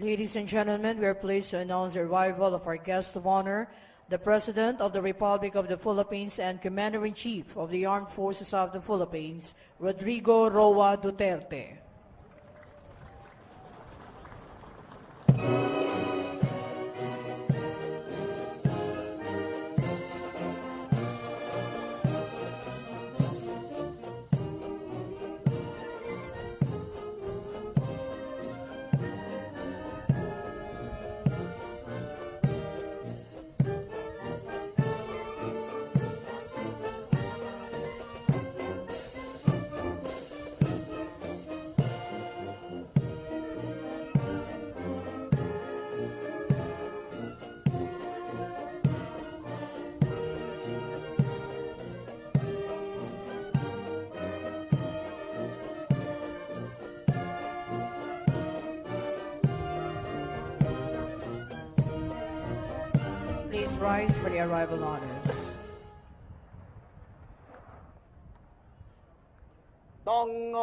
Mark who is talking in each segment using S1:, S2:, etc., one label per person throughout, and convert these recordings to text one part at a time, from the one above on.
S1: Ladies and gentlemen, we are pleased to announce the arrival of our guest of honor, the President of the Republic of the Philippines and Commander-in-Chief of the Armed Forces of the Philippines, Rodrigo Roa Duterte. Please rise for the arrival honors.
S2: Tangal!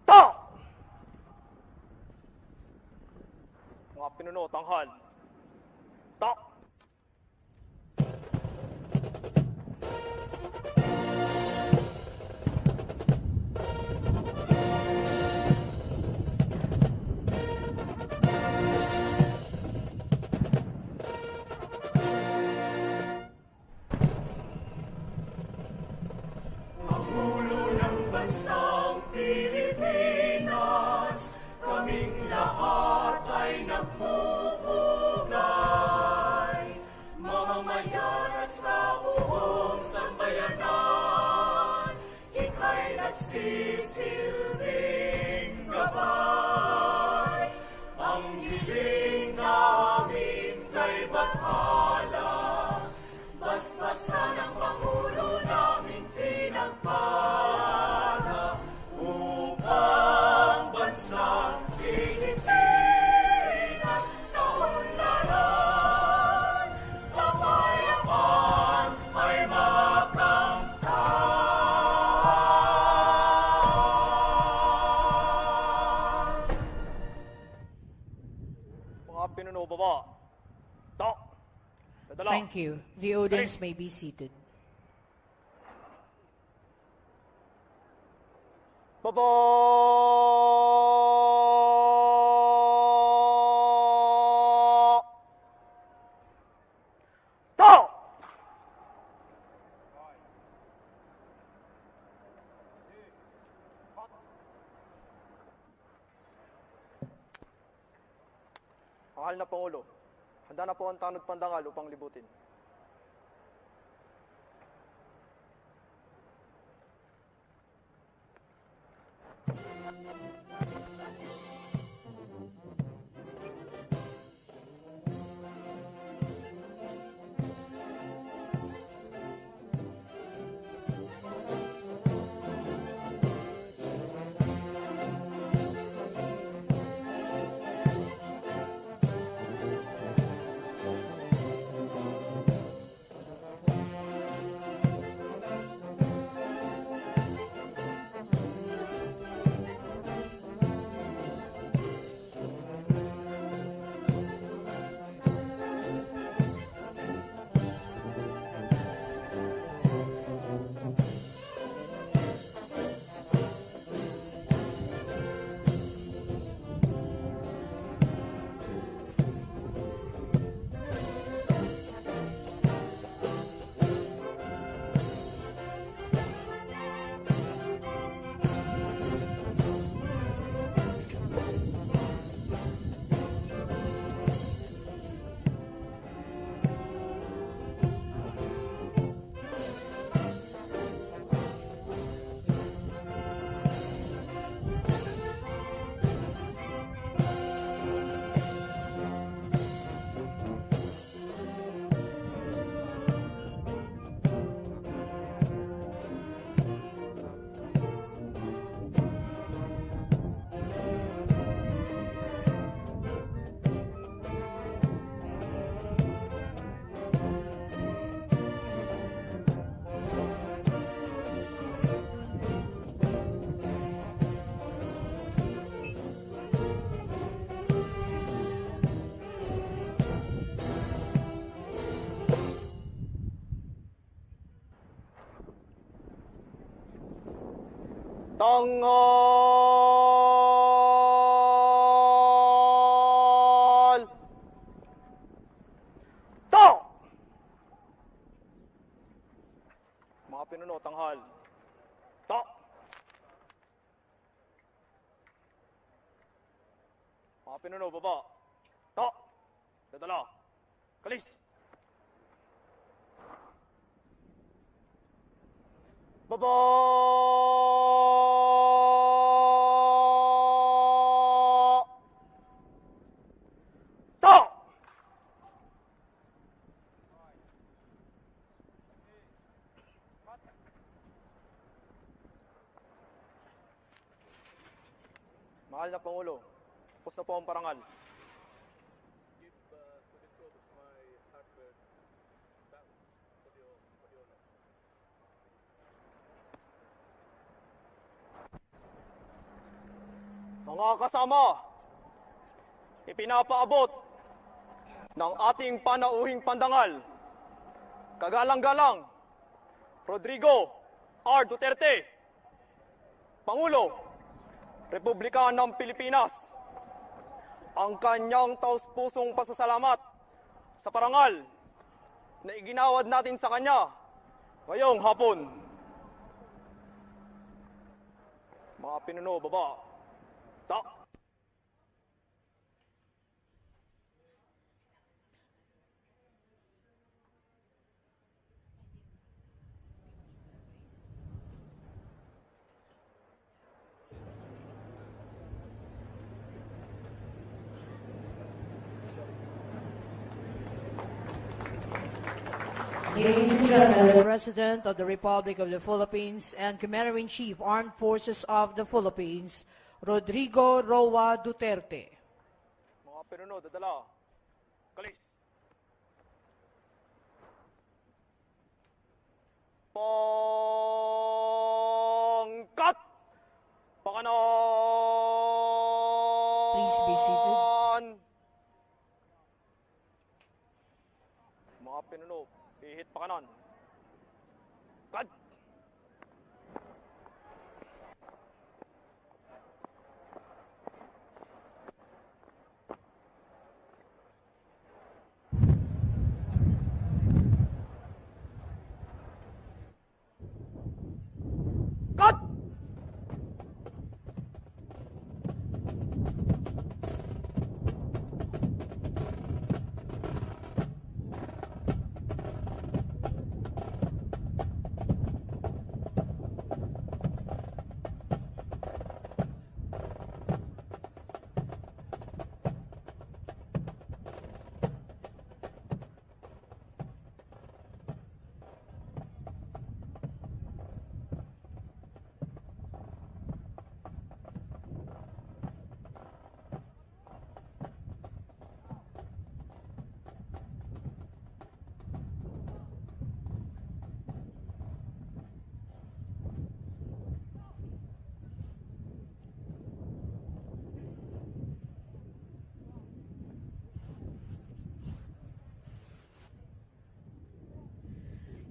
S2: Ta! Mga pinuno, tanghal. Ta!
S3: Bansang Pilipinas, kaming lahat ay nagpupugay. Mamamayan at sa buong sambayanan, ika'y nagsisilbing gabay. Ang hiling namin kay bathala, basbasan ang Pangulo namin pinagpala, upang bansang Pilipinas kaunlaran, kapayapaan ay makamtan.
S2: Mga pinuno, baba. Ta! Dadala.
S1: Thank you. The audience may be seated.
S2: Baba! Ta! Mahal na Pangulo, handa na po ang tanod pandangal upang libutin. Tanghal! To! Mga pinuno, tanghal. To! Mga pinuno, baba. To! Dadala. Kalis! Baba! To! Mahal na Pangulo, tapos na po ang parangal. Mga kasama, ipinapaabot ng ating panauhing pandangal, kagalang-galang, Rodrigo R. Duterte, Pangulo, Republika ng Pilipinas, ang kanyang taus-pusong pasasalamat sa parangal na iginawad natin sa kanya ngayong hapon. Mga pinuno, baba. Ta.
S1: Ladies and gentlemen, the President of the Republic of the Philippines and Commander-in-Chief, Armed Forces of the Philippines, Rodrigo Roa Duterte.
S2: Mga pinuno, dadala. Kalis. Pangkat! Pakanan!
S1: Please be seated.
S2: Mga pinuno, ihit pakanan. Kad! Cut!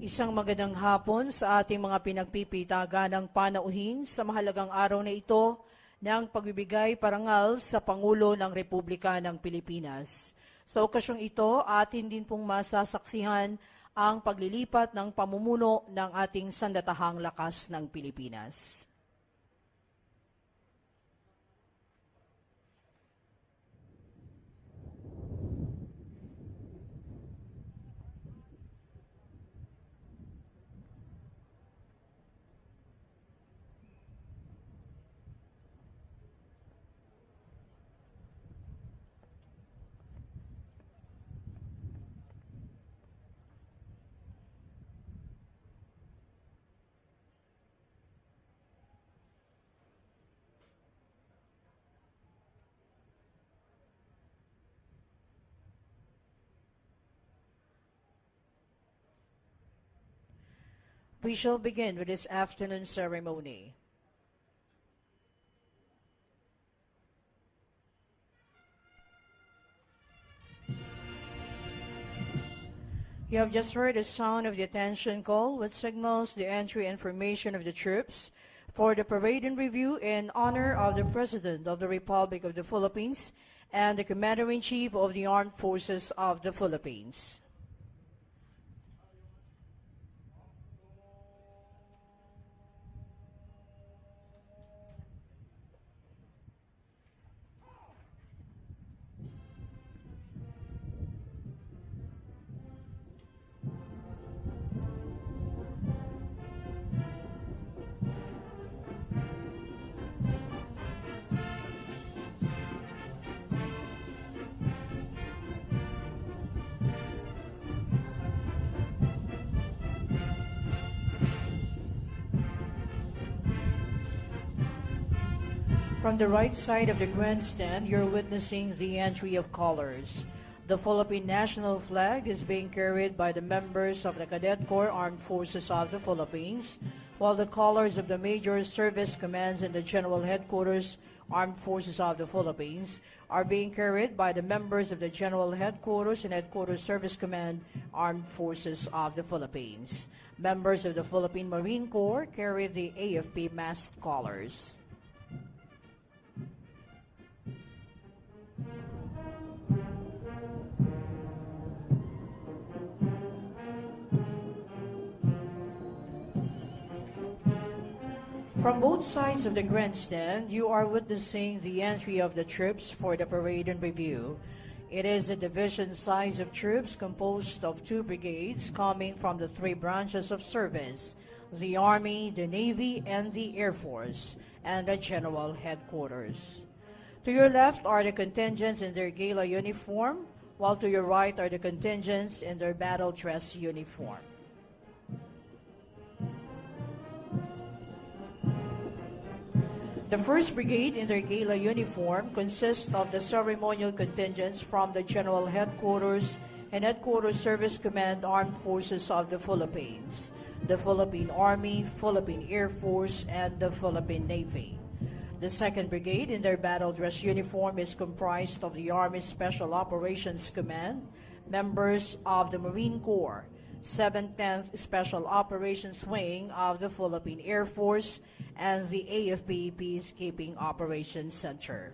S1: Isang magandang hapon sa ating mga pinagpipitaganang panauhin sa mahalagang araw na ito ng pagbibigay parangal sa Pangulo ng Republika ng Pilipinas. Sa okasyong ito, atin din pong masasaksihan ang paglilipat ng pamumuno ng ating sandatahang lakas ng Pilipinas. We shall begin with this afternoon ceremony. You have just heard the sound of the attention call, which signals the entry information of the troops for the parade and review in honor of the President of the Republic of the Philippines and the Commander-in-Chief of the Armed Forces of the Philippines. From the right side of the grandstand, you're witnessing the entry of colors. The Philippine national flag is being carried by the members of the Cadet Corps Armed Forces of the Philippines, while the colors of the major service commands and the General Headquarters Armed Forces of the Philippines are being carried by the members of the General Headquarters and Headquarters Service Command Armed Forces of the Philippines. Members of the Philippine Marine Corps carry the AFP mast colors. From both sides of the grandstand, you are witnessing the entry of the troops for the parade and review. It is a division size of troops composed of 2 brigades coming from the 3 branches of service, the Army, the Navy, and the Air Force, and the General Headquarters. To your left are the contingents in their gala uniform, while to your right are the contingents in their battle dress uniform. The 1st Brigade in their gala uniform consists of the ceremonial contingents from the General Headquarters and Headquarters Service Command Armed Forces of the Philippines, the Philippine Army, Philippine Air Force, and the Philippine Navy. The 2nd Brigade in their battle dress uniform is comprised of the Army Special Operations Command, members of the Marine Corps, 7th Special Operations Wing of the Philippine Air Force, and the AFP Peacekeeping Operations Center.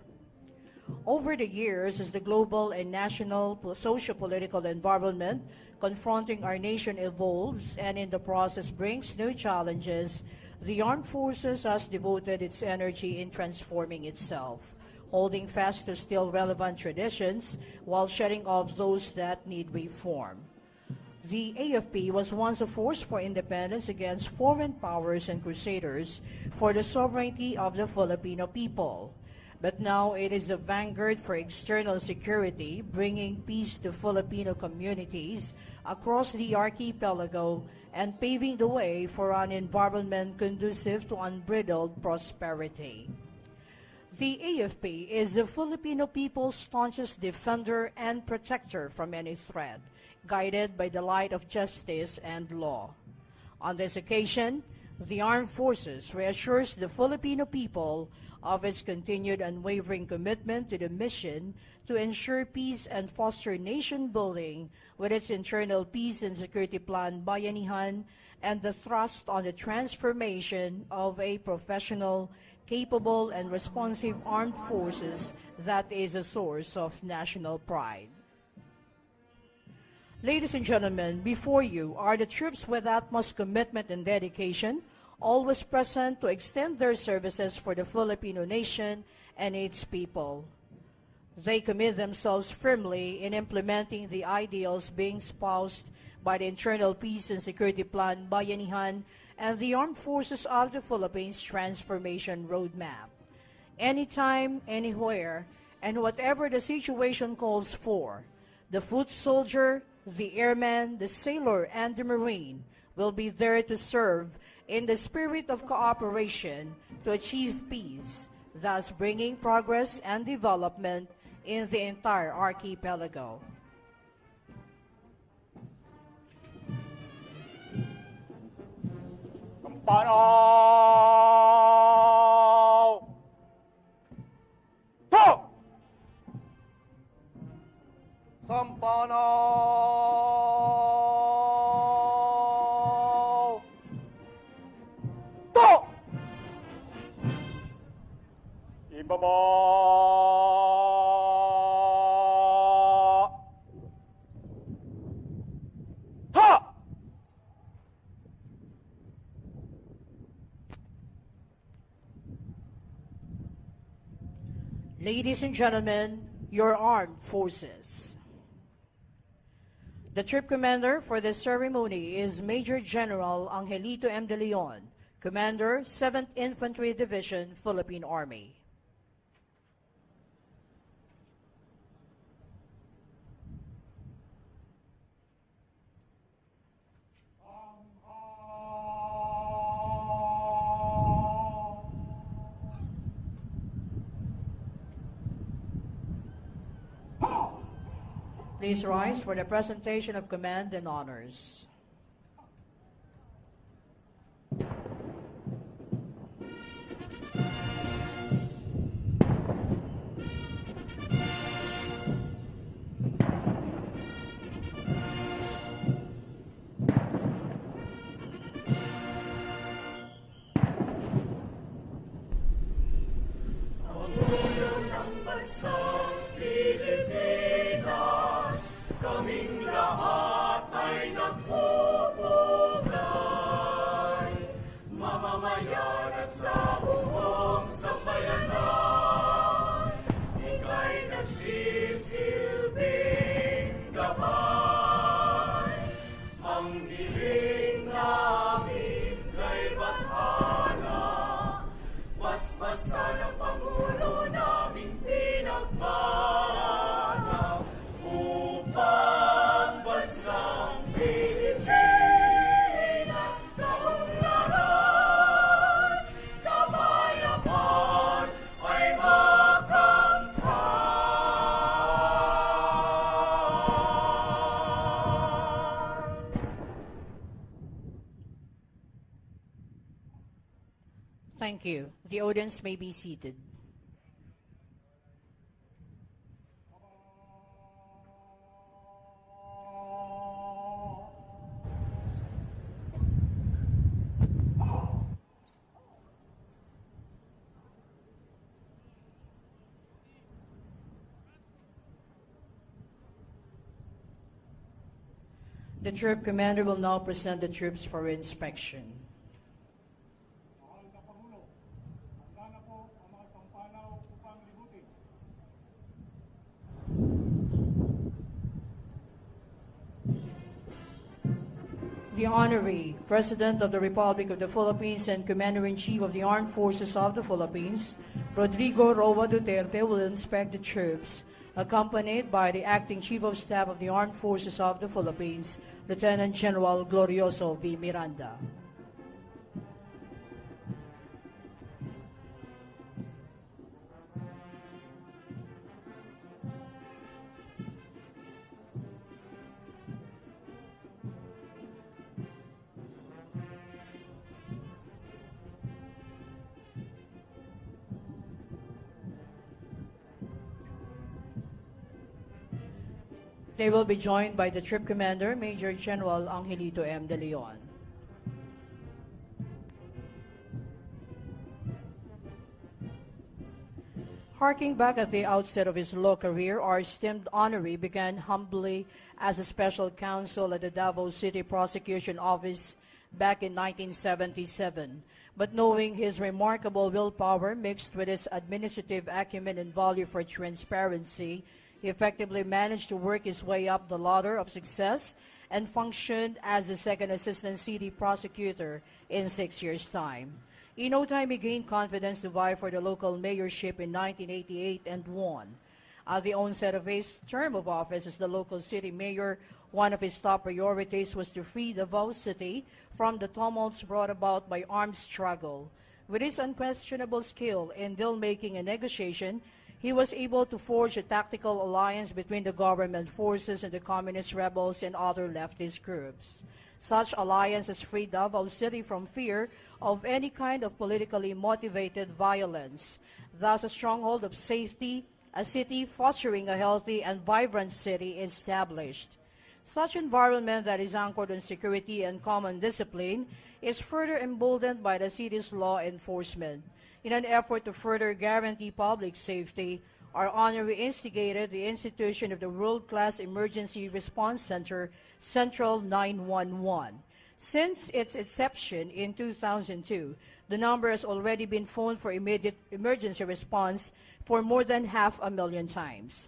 S1: Over the years, as the global and national socio-political environment confronting our nation evolves and in the process brings new challenges, the Armed Forces has devoted its energy in transforming itself, holding fast to still relevant traditions while shedding off those that need reform. The AFP was once a force for independence against foreign powers and crusaders for the sovereignty of the Filipino people. But now it is a vanguard for external security, bringing peace to Filipino communities across the archipelago and paving the way for an environment conducive to unbridled prosperity. The AFP is the Filipino people's staunchest defender and protector from any threat, guided by the light of justice and law. On this occasion, the Armed Forces reassures the Filipino people of its continued unwavering commitment to the mission to ensure peace and foster nation building with its internal peace and security plan Bayanihan and the thrust on the transformation of a professional, capable, and responsive armed forces that is a source of national pride. Ladies and gentlemen, before you are the troops with utmost commitment and dedication, always present to extend their services for the Filipino nation and its people. They commit themselves firmly in implementing the ideals being espoused by the Internal Peace and Security Plan Bayanihan and the Armed Forces of the Philippines Transformation Roadmap. Anytime, anywhere, and whatever the situation calls for, the foot soldier, the airman, the sailor, and the marine will be there to serve in the spirit of cooperation to achieve peace, thus bringing progress and development in the entire archipelago.
S2: Kampanaw! To! Sampanaw! To! Baba! Ha!
S1: Ladies and gentlemen, your armed forces. The troop commander for this ceremony is Major General Angelito M. De Leon, Commander, 7th Infantry Division, Philippine Army. Please rise for the presentation of command and honors.
S3: Kaming lahat ay nagpupugay, mamamayan at sa buong sambayanan, ika'y nagsisilbing gabay. Ang hiling namin kay Bathala, paspasan ang Pangulo naming pinagpala, upang bansang Pilipinas kaunlaran, kapayapaan ay makamtan.
S1: Thank you. The audience may be seated. The troop commander will now present the troops for inspection.
S4: Mahal na Pangulo, handa na po ang mga pampanaw upang libutin.
S1: The Honorary President of the Republic of the Philippines and Commander-in-Chief of the Armed Forces of the Philippines, Rodrigo Roa Duterte, will inspect the troops, accompanied by the Acting Chief of Staff of the Armed Forces of the Philippines, Lieutenant General Glorioso V. Miranda. They will be joined by the Troop Commander, Major General Angelito M. De Leon. Harking back at the outset of his law career, our esteemed honoree began humbly as a special counsel at the Davao City Prosecution Office back in 1977. But knowing his remarkable willpower mixed with his administrative acumen and value for transparency, he effectively managed to work his way up the ladder of success and functioned as the second assistant city prosecutor in 6 years' time. In no time, he gained confidence to vie for the local mayorship in 1988 and won. At the onset of his term of office as the local city mayor, one of his top priorities was to free Davao City from the tumults brought about by armed struggle. With his unquestionable skill in deal-making and negotiation, he was able to forge a tactical alliance between the government forces and the communist rebels and other leftist groups. Such alliances freed Davao City from fear of any kind of politically motivated violence, thus a stronghold of safety, a city fostering a healthy and vibrant city established. Such environment that is anchored on security and common discipline is further emboldened by the city's law enforcement. In an effort to further guarantee public safety, our honoree instigated the institution of the world-class Emergency Response Center, Central 911. Since its inception in 2002, the number has already been phoned for immediate emergency response for more than 500,000 times.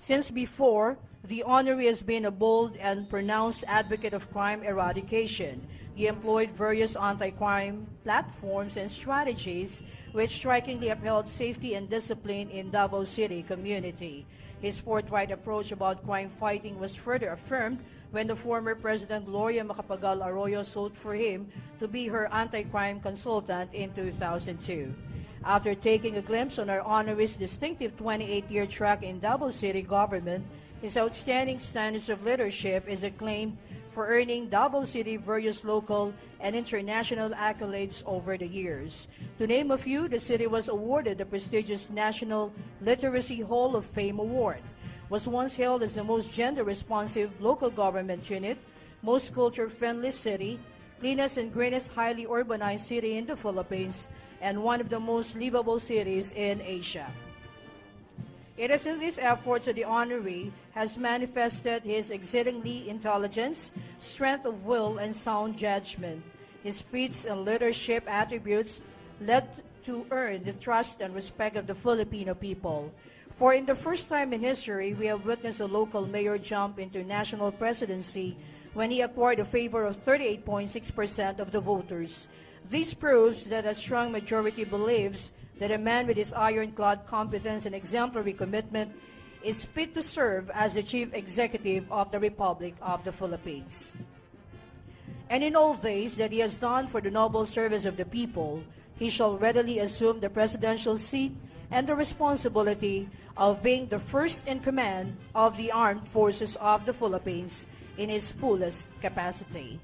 S1: Since before, the honoree has been a bold and pronounced advocate of crime eradication. He employed various anti-crime platforms and strategies which strikingly upheld safety and discipline in Davao City community. His forthright approach about crime fighting was further affirmed when the former President Gloria Macapagal Arroyo sought for him to be her anti-crime consultant in 2002. After taking a glimpse on our honoree's distinctive 28-year track in Davao City government, his outstanding standards of leadership is acclaimed for earning Davao City various local and international accolades over the years. To name a few, the city was awarded the prestigious National Literacy Hall of Fame Award, was once held as the most gender-responsive local government unit, most culture-friendly city, cleanest and greenest highly urbanized city in the Philippines, and one of the most livable cities in Asia. It is in these efforts that the honoree has manifested his exceedingly intelligence, strength of will, and sound judgment. His feats and leadership attributes led to earn the trust and respect of the Filipino people. For in the first time in history, we have witnessed a local mayor jump into national presidency when he acquired a favor of 38.6% of the voters. This proves that a strong majority believes that a man with his ironclad competence and exemplary commitment is fit to serve as the Chief Executive of the Republic of the Philippines. And in all this that he has done for the noble service of the people, he shall readily assume the presidential seat and the responsibility of being the first in command of the armed forces of the Philippines in his fullest capacity.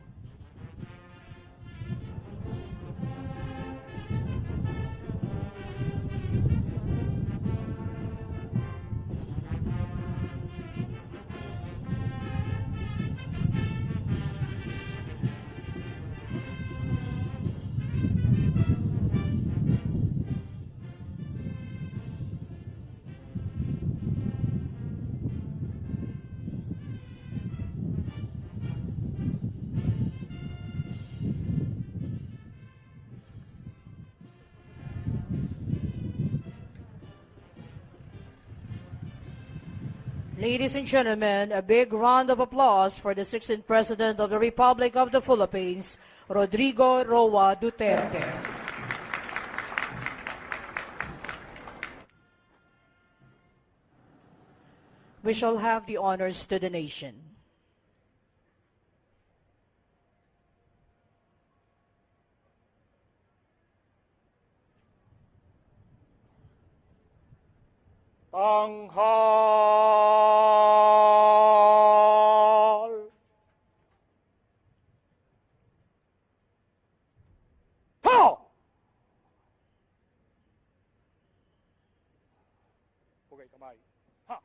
S1: Ladies and gentlemen, a big round of applause for the 16th President of the Republic of the Philippines, Rodrigo Roa Duterte. We shall have the honors to the nation.
S2: Tanghal. Ha! Okay, kamay. Ha!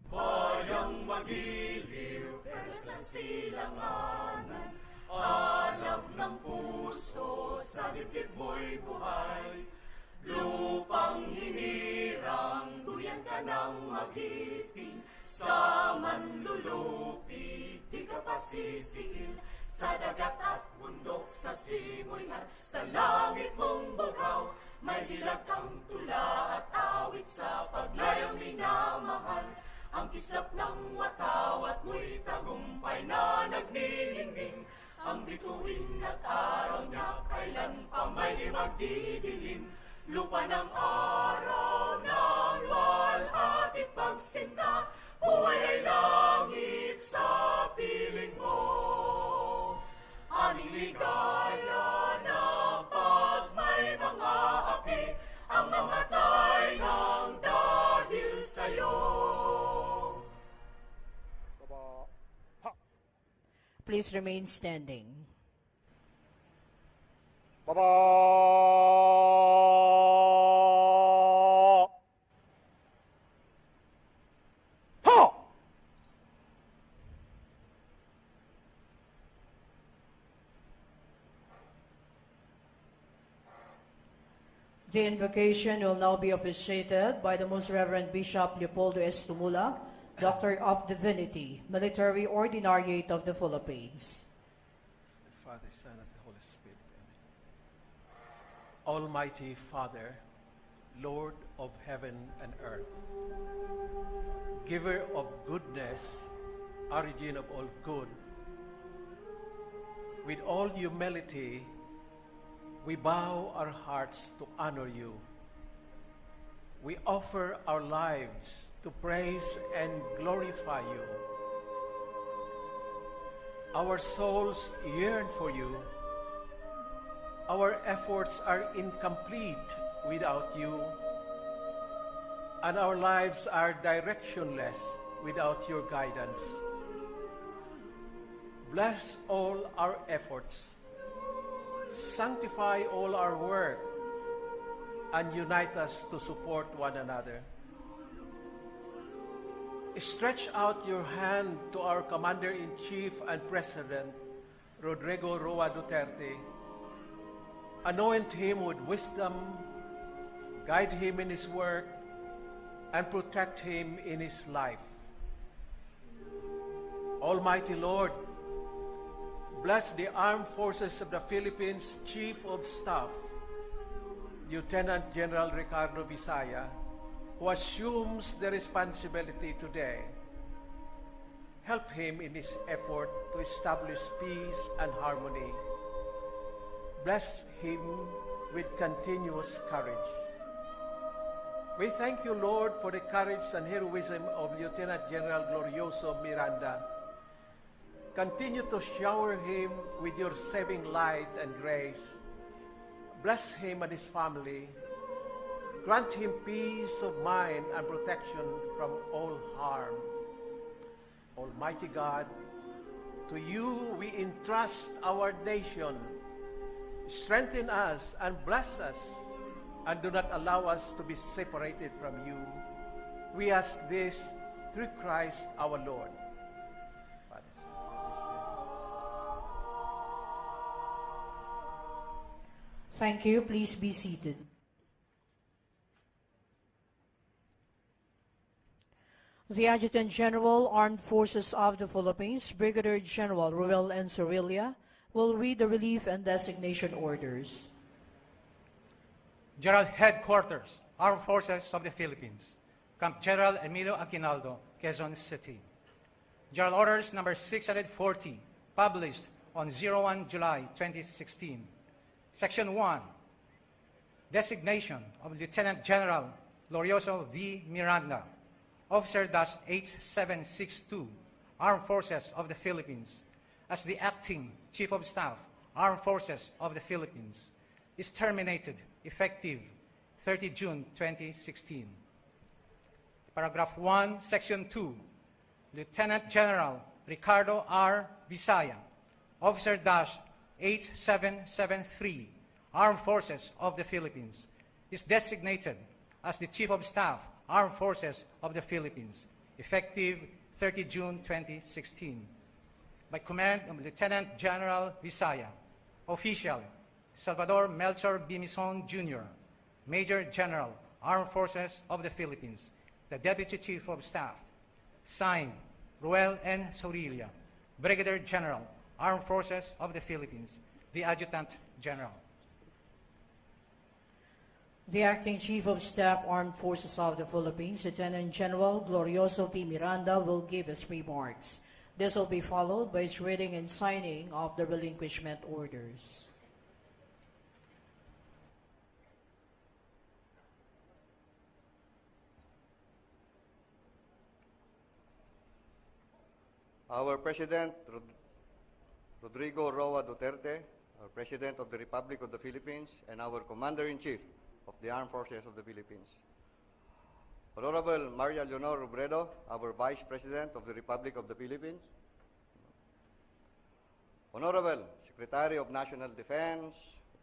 S3: Bayang magiliw, peros ng silanganan, alab ng puso, sa dibdib mo'y buhay. Lupang hinirang, tuyan ka ng magiting, sa manlulupi, di ka pasisiil, sa dagat at bundok, sa simoy at sa langit mong bughaw, may dilag kang tula at awit sa paglayang minamahal, ang kislap ng watawat mo'y tagumpay na nagniningning, ang bituin at araw niya kailan pa may di magdidilim. Lupa ng araw ng walhati pagsinta, buhay ay langit sa piling mo. Aming ligaya na pag may mga api, ang mamatay ng dahil sa'yo.
S1: Please remain standing.
S2: Baba. Ha!
S1: The invocation will now be officiated by the Most Reverend Bishop Leopoldo S. Tumula, Doctor of Divinity, Military Ordinariate of the Philippines.
S5: Father, Son, and the Holy Spirit. Amen. Almighty Father, Lord of heaven and earth, giver of goodness, origin of all good, with all humility, we bow our hearts to honor you. We offer our lives to praise and glorify you. Our souls yearn for you. Our efforts are incomplete without you, and our lives are directionless without your guidance. Bless all our efforts, sanctify all our work, and unite us to support one another. Stretch out your hand to our Commander-in-Chief and President, Rodrigo Roa Duterte. Anoint him with wisdom, guide him in his work, and protect him in his life. Almighty Lord, bless the Armed Forces of the Philippines Chief of Staff, Lieutenant General Ricardo Visaya, who assumes the responsibility today. Help him in his effort to establish peace and harmony. Bless him with continuous courage. We thank you, Lord, for the courage and heroism of Lieutenant General Glorioso Miranda. Continue to shower him with your saving light and grace. Bless him and his family. Grant him peace of mind and protection from all harm. Almighty God, to you we entrust our nation. Strengthen us and bless us, and do not allow us to be separated from you. We ask this through Christ our Lord.
S1: Thank you. Please be seated. The Adjutant General, Armed Forces of the Philippines, Brigadier General Ruel N. Sorilla, will read the relief and designation orders.
S6: General Headquarters, Armed Forces of the Philippines, Camp General Emilio Aguinaldo, Quezon City. General Orders number 640, published on 01 July 2016. Section 1, Designation of Lieutenant General Glorioso V. Miranda, Officer-8762, Armed Forces of the Philippines, as the Acting Chief of Staff, Armed Forces of the Philippines, is terminated effective 30 June 2016. Paragraph 1, Section 2, Lieutenant General Ricardo R. Visaya, Officer-8773, Armed Forces of the Philippines, is designated as the Chief of Staff, Armed Forces of the Philippines, effective 30 June 2016. By command of Lieutenant General Visaya, Official Salvador Melchor Bimison Jr., Major General, Armed Forces of the Philippines, the Deputy Chief of Staff. Signed, Ruel N. Sorilla, Brigadier General, Armed Forces of the Philippines, the Adjutant General.
S1: The Acting Chief of Staff, Armed Forces of the Philippines, Lieutenant General Glorioso P. Miranda, will give his remarks. This will be followed by his reading and signing of the relinquishment orders.
S7: Our President, Rodrigo Roa Duterte, our President of the Republic of the Philippines, and our Commander-in-Chief of the Armed Forces of the Philippines. Honorable Maria Leonor Robredo, our Vice President of the Republic of the Philippines. Honorable Secretary of National Defense,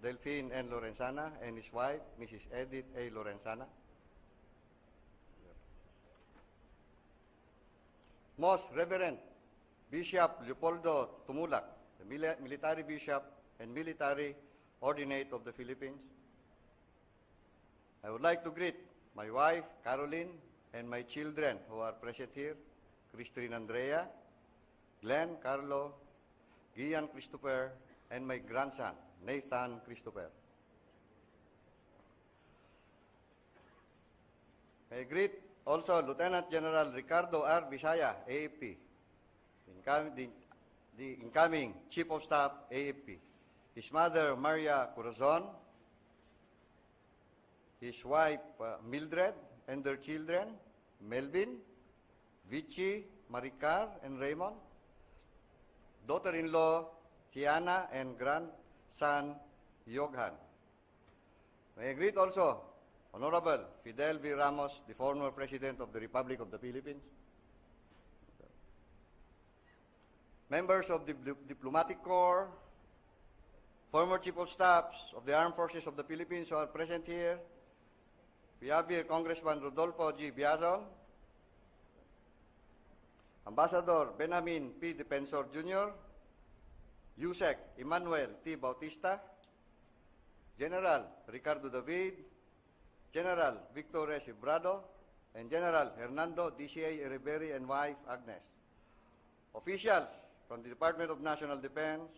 S7: Delphine N. Lorenzana, and his wife, Mrs. Edith A. Lorenzana. Most Reverend Bishop Leopoldo Tumula, the Military Bishop and Military Ordinate of the Philippines. I would like to greet my wife, Caroline, and my children who are present here, Christine Andrea, Glenn Carlo, Gian Christopher, and my grandson, Nathan Christopher. I greet also Lieutenant General Ricardo R. Bisaya, AFP, the incoming Chief of Staff, AFP. His mother, Maria Corazon, his wife, Mildred, and their children, Melvin, Vichy, Maricar, and Raymond, daughter-in-law, Tiana, and grandson, Yoghan. May I greet also Honorable Fidel V. Ramos, the former President of the Republic of the Philippines, members of the Diplomatic Corps, former Chief of Staffs of the Armed Forces of the Philippines who are present here. We have here Congressman Rodolfo G. Biazon, Ambassador Benjamin P. Defensor Jr., Yusek Emmanuel T. Bautista, General Ricardo David, General Victor S. Ibrado, and General Hernando D.C.A. Ereberi and wife Agnes. Officials from the Department of National Defense,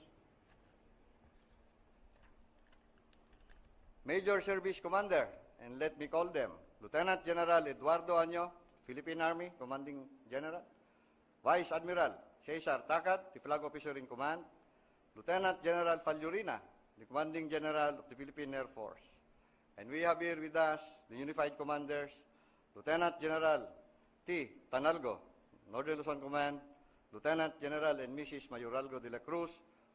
S7: Major Service Commander, and let me call them, Lieutenant General Eduardo Año, Philippine Army, Commanding General, Vice Admiral Cesar Tacat, the Flag Officer in Command, Lieutenant General Faljurina, the Commanding General of the Philippine Air Force. And we have here with us the Unified Commanders, Lieutenant General T. Tanalgo, Northern Luzon Command, Lieutenant General and Mrs. Mayoralgo de la Cruz,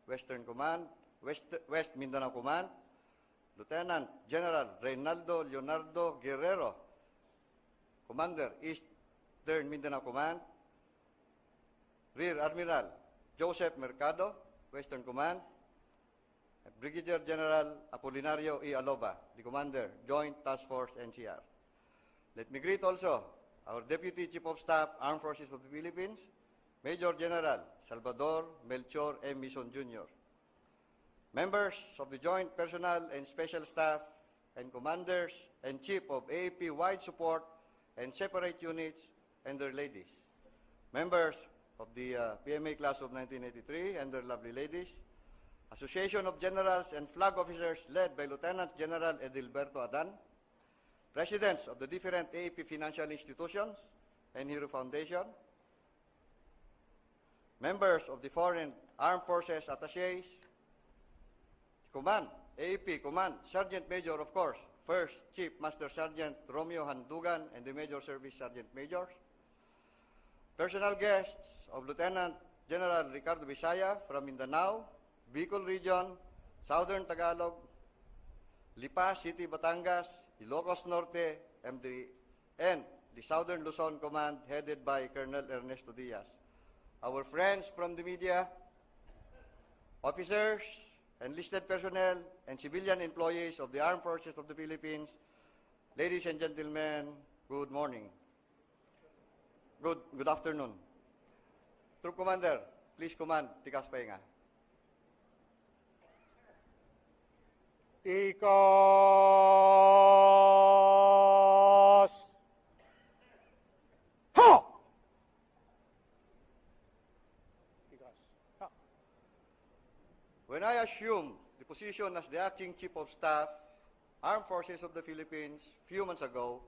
S7: Western Command, West Mindanao Command, Lieutenant General Reynaldo Leonardo Guerrero, Commander, Eastern Mindanao Command, Rear Admiral Joseph Mercado, Western Command, Brigadier General Apolinario E. Aloba, the Commander, Joint Task Force NCR. Let me greet also our Deputy Chief of Staff, Armed Forces of the Philippines, Major General Salvador Melchor M. Mison Jr., members of the Joint Personnel and Special Staff, and Commanders and Chief of AAP Wide Support and Separate Units and their ladies, members of the PMA Class of 1983 and their lovely ladies, Association of Generals and Flag Officers led by Lieutenant General Edilberto Adan, presidents of the different AAP financial institutions and Hero Foundation, members of the Foreign Armed Forces Attachés, Command, AAP Command, Sergeant Major, of course, First Chief Master Sergeant Romeo Handugan and the Major Service Sergeant Majors, personal guests of Lieutenant General Ricardo Bisaya from Mindanao, Bicol Region, Southern Tagalog, Lipa City, Batangas, Ilocos Norte, and the Southern Luzon Command headed by Colonel Ernesto Diaz. Our friends from the media, officers, enlisted personnel, and civilian employees of the Armed Forces of the Philippines, ladies and gentlemen, good morning. Good afternoon. Troop Commander, please command, tikas pahinga.
S4: Tikas! Ha! Tikas. Ha!
S7: When I assumed the position as the Acting Chief of Staff, Armed Forces of the Philippines, few months ago,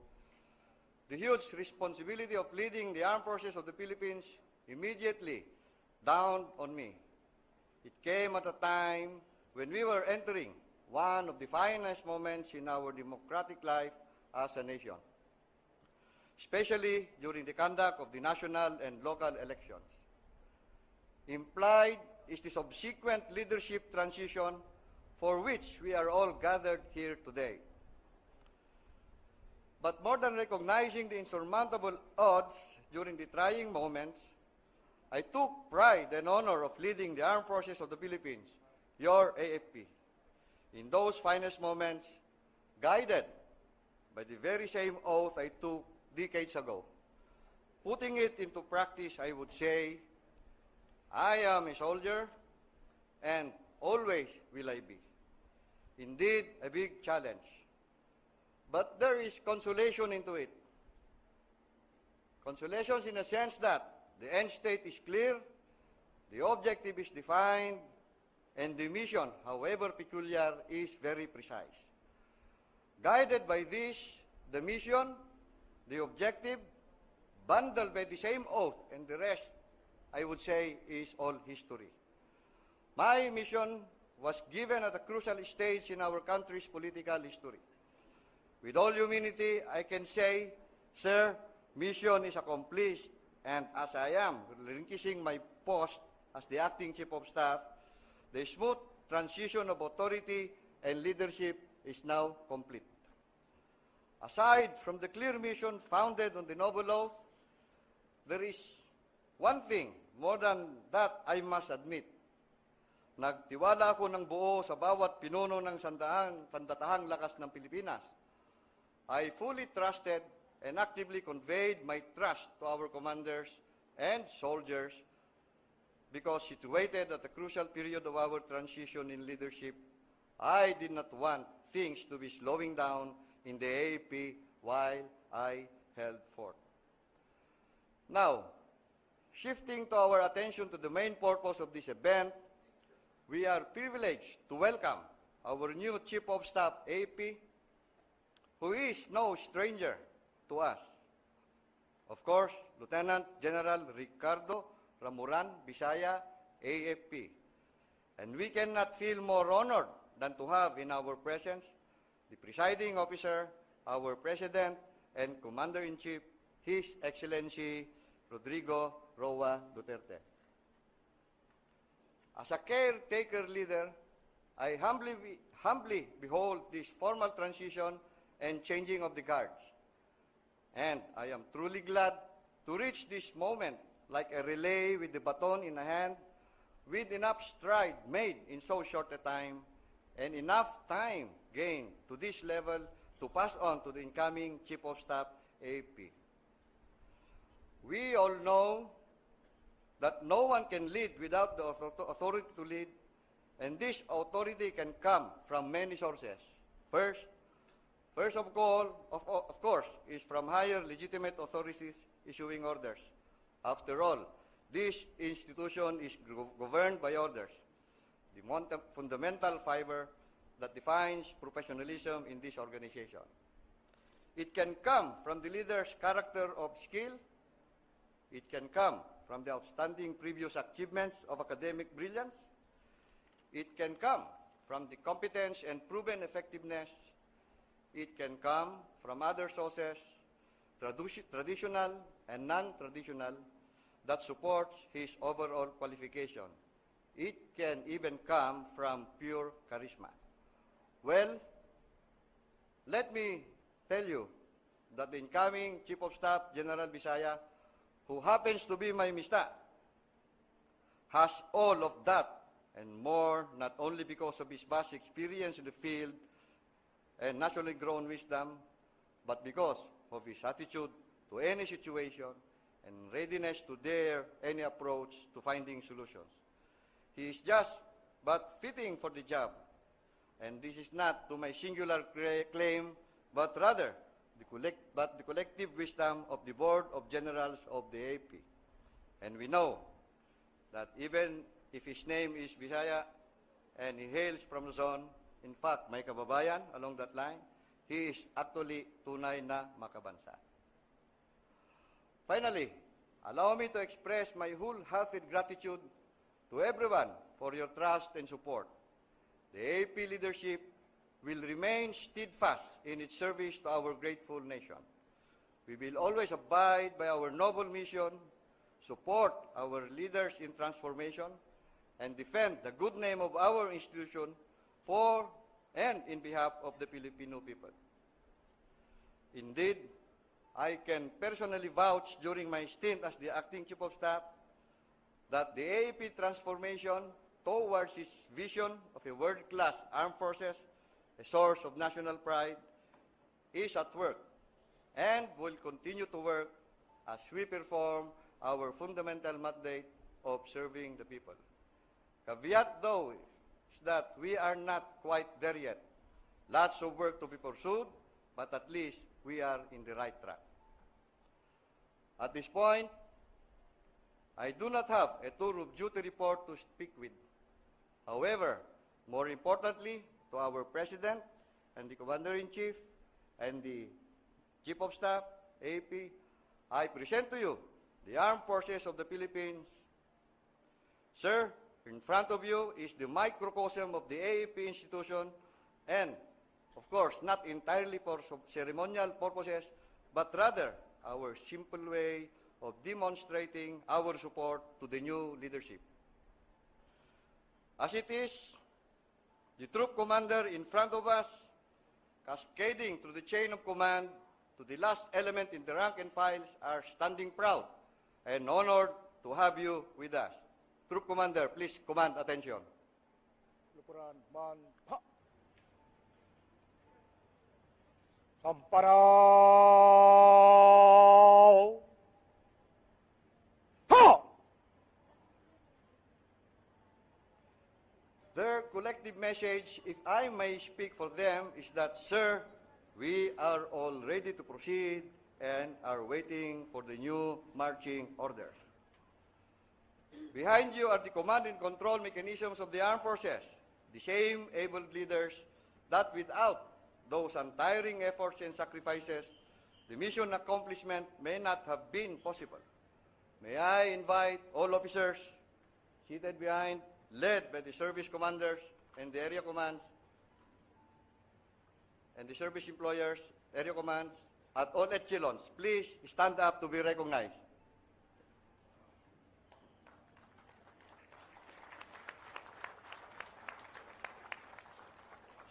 S7: the huge responsibility of leading the Armed Forces of the Philippines immediately dawned on me. It came at a time when we were entering one of the finest moments in our democratic life as a nation, especially during the conduct of the national and local elections. Implied is the subsequent leadership transition for which we are all gathered here today. But more than recognizing the insurmountable odds during the trying moments, I took pride and honor of leading the Armed Forces of the Philippines, your AFP, in those finest moments, guided by the very same oath I took decades ago. Putting it into practice, I would say, I am a soldier, and always will I be. Indeed, a big challenge. But there is consolation into it. Consolation in the sense that the end state is clear, the objective is defined, and the mission, however peculiar, is very precise. Guided by this, the mission, the objective, bundled by the same oath, and the rest, I would say, is all history. My mission was given at a crucial stage in our country's political history. With all humility, I can say, sir, mission is accomplished, and as I am relinquishing my post as the acting chief of staff, the smooth transition of authority and leadership is now complete. Aside from the clear mission founded on the noble oath, there is one thing more than that I must admit. Nagtiwala ako ng buo sa bawat pinuno ng sandatahang lakas ng Pilipinas. I fully trusted and actively conveyed my trust to our commanders and soldiers because situated at a crucial period of our transition in leadership, I did not want things to be slowing down in the AFP while I held forth. Now, shifting to our attention to the main purpose of this event, we are privileged to welcome our new Chief of Staff, AFP, who is no stranger to us. Of course, Lieutenant General Ricardo Ramuran Bisaya, AFP. And we cannot feel more honored than to have in our presence the presiding officer, our President and Commander-in-Chief, His Excellency Rodrigo Roa Duterte. As a caretaker leader, I humbly behold this formal transition and changing of the guards. And I am truly glad to reach this moment like a relay with the baton in a hand, with enough stride made in so short a time, and enough time gained to this level to pass on to the incoming Chief of Staff, AFP. We all know that no one can lead without the authority to lead, and this authority can come from many sources. First of all, of course, is from higher legitimate authorities issuing orders. After all, this institution is governed by orders, the fundamental fiber that defines professionalism in this organization. It can come from the leader's character of skill. It can come from the outstanding previous achievements of academic brilliance. It can come from the competence and proven effectiveness. It can come from other sources, traditional and non-traditional, that supports his overall qualification. It can even come from pure charisma. Well, let me tell you that the incoming Chief of Staff, General Bisaya, who happens to be my mista, has all of that and more, not only because of his vast experience in the field and naturally grown wisdom, but because of his attitude to any situation and readiness to dare any approach to finding solutions. He is just but fitting for the job, and this is not to my singular claim, but rather the collective wisdom of the Board of Generals of the AFP. And we know that even if his name is Bisaya and he hails from Luzon, in fact, may kababayan along that line, he is actually tunay na makabansa. Finally, allow me to express my wholehearted gratitude to everyone for your trust and support. The AFP leadership will remain steadfast in its service to our grateful nation. We will always abide by our noble mission, support our leaders in transformation, and defend the good name of our institution for and in behalf of the Filipino people. Indeed, I can personally vouch during my stint as the acting Chief of Staff that the AFP transformation towards its vision of a world-class armed forces, a source of national pride, is at work and will continue to work as we perform our fundamental mandate of serving the people. Caveat, though, is that we are not quite there yet. Lots of work to be pursued, but at least we are in the right track. At this point, I do not have a tour of duty report to speak with. However, more importantly, to our President and the Commander-in-Chief and the Chief of Staff, AFP, I present to you the Armed Forces of the Philippines. Sir, in front of you is the microcosm of the AFP institution and, of course, not entirely for ceremonial purposes, but rather our simple way of demonstrating our support to the new leadership. As it is, the troop commander in front of us, cascading through the chain of command to the last element in the rank and files, are standing proud and honored to have you with us. Troop commander, please command attention.
S4: Lupuran, man, ha! Samparaw! Ha!
S7: Their collective message, if I may speak for them, is that, sir, we are all ready to proceed and are waiting for the new marching orders. Behind you are the command and control mechanisms of the armed forces, the same able leaders that without those untiring efforts and sacrifices, the mission accomplishment may not have been possible. May I invite all officers seated behind, led by the service commanders and the area commands, and the service employers, area commands, at all echelons, please stand up to be recognized.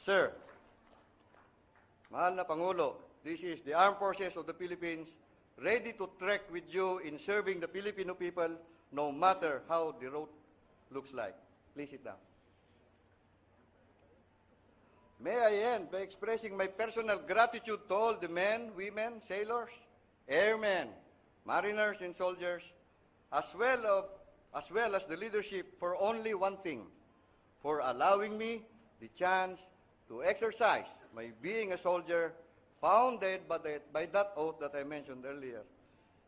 S7: Sir, mahal na Pangulo, this is the Armed Forces of the Philippines ready to trek with you in serving the Filipino people no matter how the road looks like. Please sit down. May I end by expressing my personal gratitude to all the men, women, sailors, airmen, mariners, and soldiers, as well as the leadership for only one thing, for allowing me the chance to exercise my being a soldier founded by that oath that I mentioned earlier.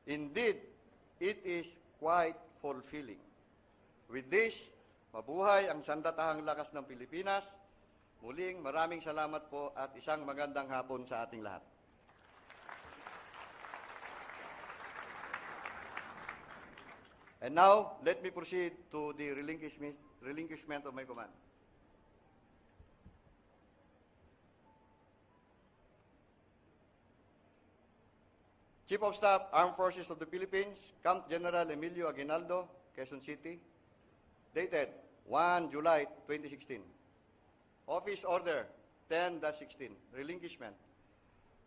S7: Indeed, it is quite fulfilling. With this, mabuhay ang sandatahang lakas ng Pilipinas. Muling maraming salamat po at isang magandang hapon sa ating lahat. And now, let me proceed to the relinquishment of my command. Chief of Staff, Armed Forces of the Philippines, Camp General Emilio Aguinaldo, Quezon City, dated 1 July 2016. Office Order 10-16, relinquishment.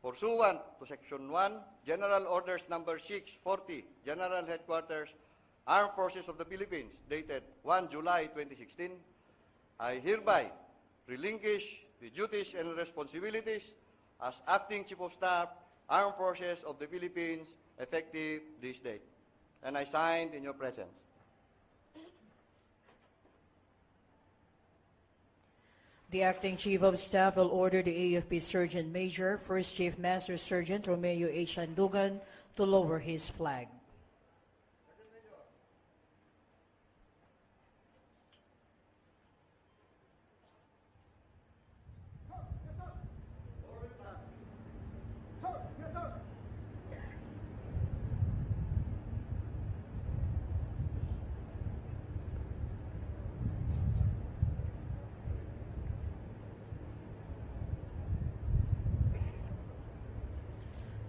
S7: Pursuant to Section 1, General Orders Number 640, General Headquarters, Armed Forces of the Philippines, dated 1 July 2016, I hereby relinquish the duties and responsibilities as Acting Chief of Staff, Armed Forces of the Philippines, effective this date. And I signed in your presence.
S1: The Acting Chief of Staff will order the AFP Sergeant Major, First Chief Master Sergeant Romeo H. Andugan, to lower his flag.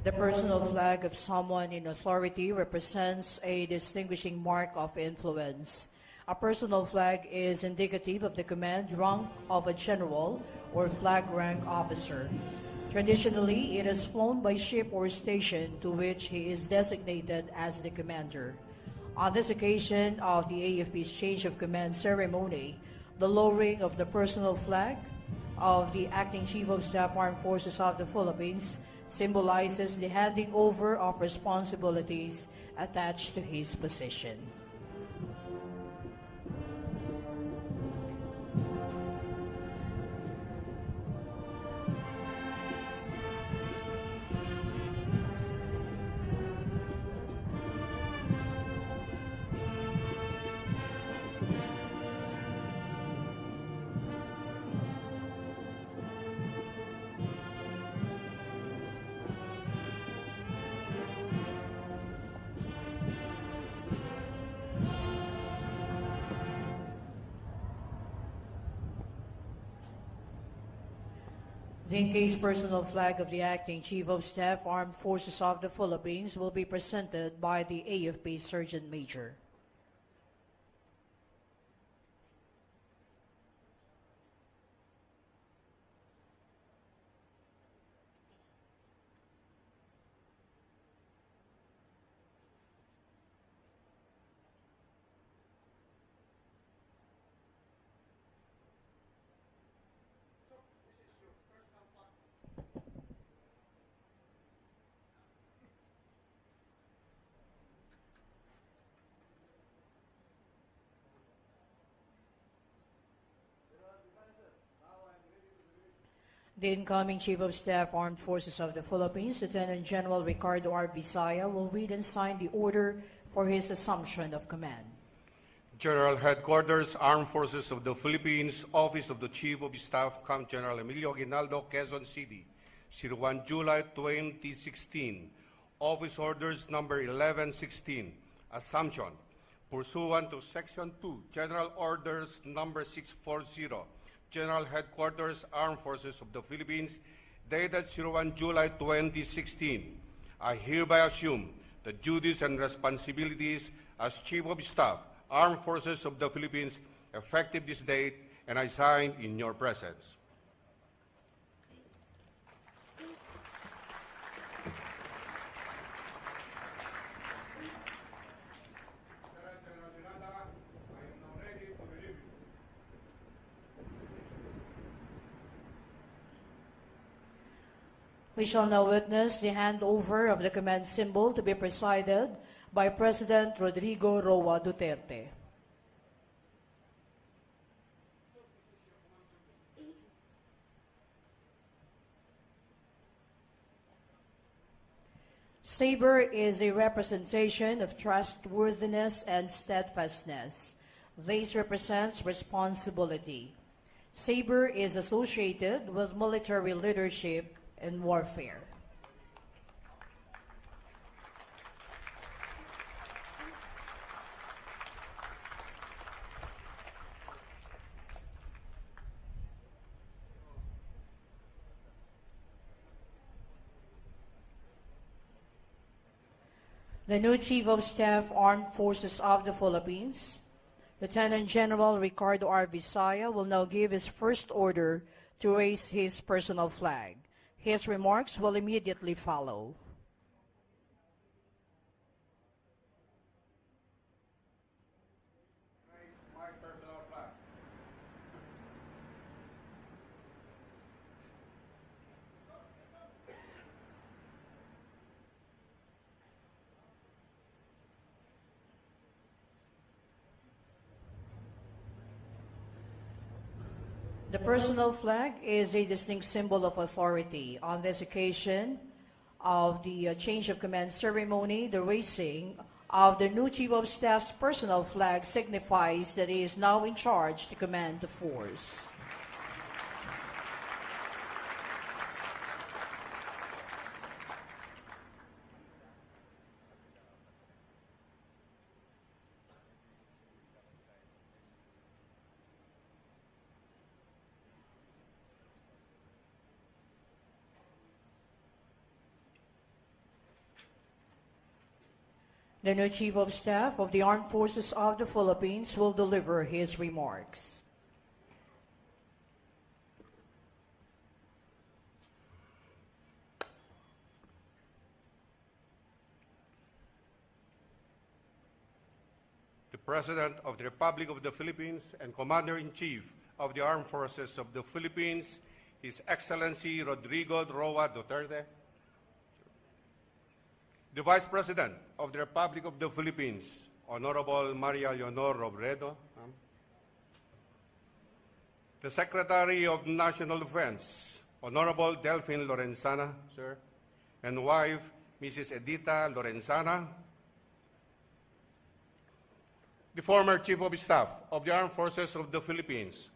S1: The personal flag of someone in authority represents a distinguishing mark of influence. A personal flag is indicative of the command rank of a general or flag rank officer. Traditionally, it is flown by ship or station to which he is designated as the commander. On this occasion of the AFP's change of command ceremony, the lowering of the personal flag of the Acting Chief of Staff Armed Forces of the Philippines symbolizes the handing over of responsibilities attached to his position. The encased personal flag of the Acting Chief of Staff, Armed Forces of the Philippines, will be presented by the AFP Sergeant Major. The incoming Chief of Staff, Armed Forces of the Philippines, Lieutenant General Ricardo R. Visaya, will read and sign the order for his assumption of command.
S8: General Headquarters, Armed Forces of the Philippines, Office of the Chief of Staff, Camp General Emilio Aguinaldo, Quezon City, 01 July 2016. Office Orders Number 1116, Assumption. Pursuant to Section 2, General Orders Number 640, General Headquarters, Armed Forces of the Philippines, dated 01 July 2016. I hereby assume the duties and responsibilities as Chief of Staff, Armed Forces of the Philippines, effective this date, and I sign in your presence.
S1: We shall now witness the handover of the command symbol to be presided by President Rodrigo Roa Duterte. Saber is a representation of trustworthiness and steadfastness. This represents responsibility. Saber is associated with military leadership and warfare. The new Chief of Staff, Armed Forces of the Philippines, Lieutenant General Ricardo R. Visaya, will now give his first order to raise his personal flag. His remarks will immediately follow.
S8: My personal flag.
S1: The personal flag is a distinct symbol of authority. On this occasion of the change of command ceremony, the raising of the new Chief of Staff's personal flag signifies that he is now in charge to command the force. The new Chief of Staff of the Armed Forces of the Philippines will deliver his remarks.
S8: The President of the Republic of the Philippines and Commander-in-Chief of the Armed Forces of the Philippines, His Excellency Rodrigo Roa Duterte, the Vice President of the Republic of the Philippines, Honorable Maria Leonor Robredo, the Secretary of National Defense, Honorable Delphine Lorenzana, sir, and wife, Mrs. Edita Lorenzana, the former Chief of Staff of the Armed Forces of the Philippines,